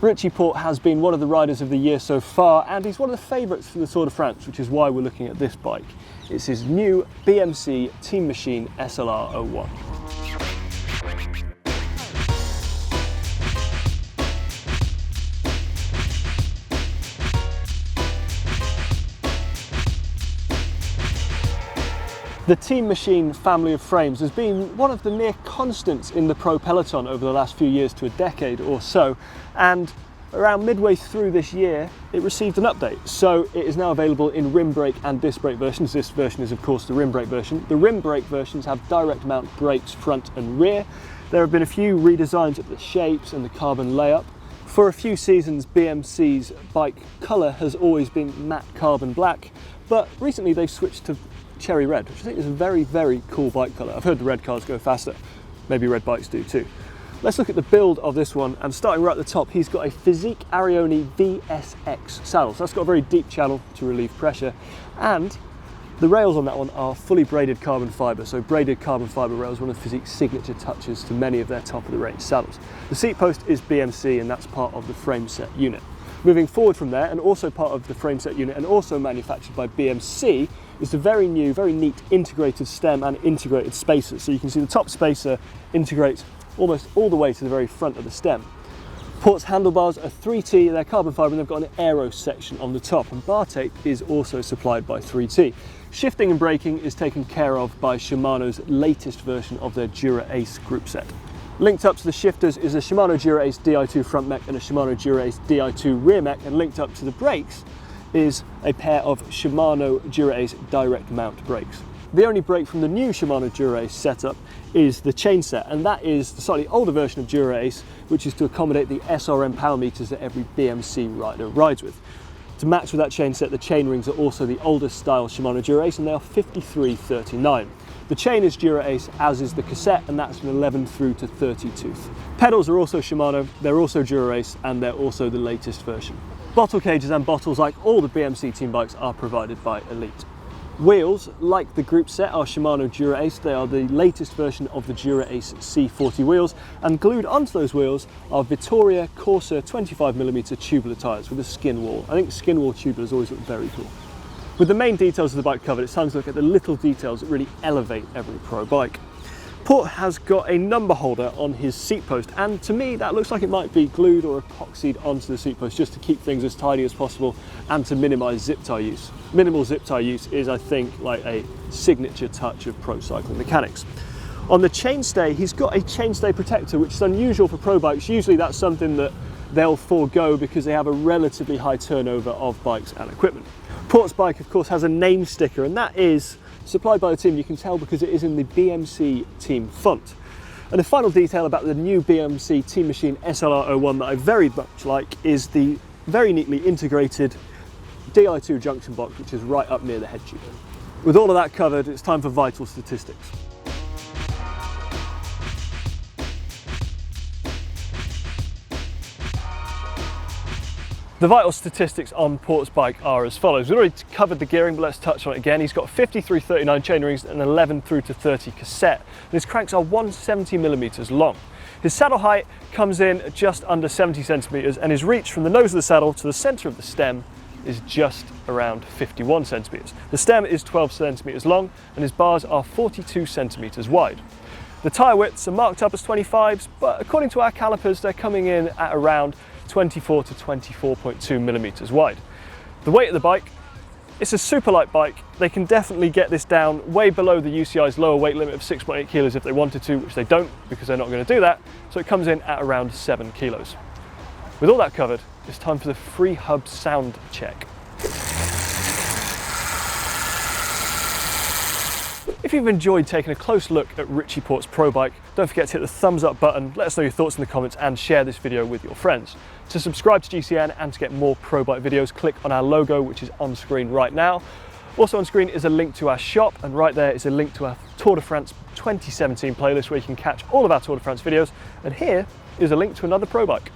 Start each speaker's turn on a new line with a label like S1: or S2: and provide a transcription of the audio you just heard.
S1: Richie Porte has been one of the riders of the year so far, and he's one of the favourites for the Tour de France, which is why we're looking at this bike. It's his new BMC Teammachine SLR01. The Teammachine family of frames has been one of the near constants in the pro peloton over the last few years to a decade or so, and around midway through this year it received an update. So it is now available in rim brake and disc brake versions. This version is of course the rim brake version. The rim brake versions have direct mount brakes front and rear. There have been a few redesigns of the shapes and the carbon layup. For a few seasons BMC's bike colour has always been matte carbon black, but recently they've switched to cherry red, which I think is a very, very cool bike colour. I've heard the red cars go faster. Maybe red bikes do too. Let's look at the build of this one, and starting right at the top, he's got a Fizik Arione VSX saddle. So that's got a very deep channel to relieve pressure, and the rails on that one are fully braided carbon fibre. So braided carbon fibre rails, one of Fizik's signature touches to many of their top of the range saddles. The seat post is BMC, and that's part of the frame set unit. Moving forward from there, and also part of the frame set unit and also manufactured by BMC, is the very new, very neat integrated stem and integrated spacers. So you can see the top spacer integrates almost all the way to the very front of the stem. Porte's handlebars are 3T, they're carbon fibre, and they've got an aero section on the top, and bar tape is also supplied by 3T. Shifting and braking is taken care of by Shimano's latest version of their Dura-Ace group set. Linked up to the shifters is a Shimano Dura-Ace Di2 front mech and a Shimano Dura-Ace Di2 rear mech, and linked up to the brakes is a pair of Shimano Dura-Ace direct mount brakes. The only brake from the new Shimano Dura-Ace setup is the Chainset, and that is the slightly older version of Dura-Ace, which is to accommodate the SRM power meters that every BMC rider rides with. To match with that chainset, the chainrings are also the oldest style Shimano Dura-Ace, and they are 5339. The chain is Dura-Ace, as is the cassette, and that's an 11 through to 30 tooth. Pedals are also Shimano, they're also Dura-Ace, and they're also the latest version. Bottle cages and bottles, like all the BMC team bikes, are provided by Elite. Wheels, like the group set, are Shimano Dura-Ace. They are the latest version of the Dura-Ace C40 wheels, and glued onto those wheels are Vittoria Corsa 25mm tubular tyres with a skin wall. I think skin wall tubulars always look very cool. With the main details of the bike covered, it's time to look at the little details that really elevate every pro bike. Porte has got a number holder on his seat post, and to me that looks like it might be glued or epoxied onto the seat post just to keep things as tidy as possible and to minimise zip tie use. Minimal zip tie use is, I think, like a signature touch of pro cycling mechanics. On the chainstay, he's got a chainstay protector, which is unusual for pro bikes. Usually that's something that they'll forego because they have a relatively high turnover of bikes and equipment. Porte's bike, of course, has a name sticker, and that is supplied by the team. You can tell because it is in the BMC team font. And the final detail about the new BMC Teammachine SLR01 that I very much like is the very neatly integrated Di2 junction box, which is right up near the head tube. With all of that covered, it's time for vital statistics. The vital statistics on Porte's bike are as follows. We've already covered the gearing, but let's touch on it again. He's got 5339 chainrings and 11 through to 30 cassette. And his cranks are 170mm long. His saddle height comes in just under 70 centimeters, and his reach from the nose of the saddle to the center of the stem is just around 51 centimeters. The stem is 12 centimeters long, and his bars are 42 centimeters wide. The tyre widths are marked up as 25s, but according to our calipers, they're coming in at around 24 to 24.2 millimeters wide. The weight of the bike, it's a super light bike. They can definitely get this down way below the UCI's lower weight limit of 6.8 kilos if they wanted to, which they don't because they're not going to do that. So it comes in at around 7 kilos. With all that covered, it's time for the free hub sound check. If you've enjoyed taking a close look at Richie Porte's pro bike, don't forget to hit the thumbs up button, let us know your thoughts in the comments, and share this video with your friends. To subscribe to GCN and to get more pro bike videos, click on our logo, which is on screen right now. Also on screen is a link to our shop, and right there is a link to our Tour de France 2017 playlist where you can catch all of our Tour de France videos, and here is a link to another pro bike.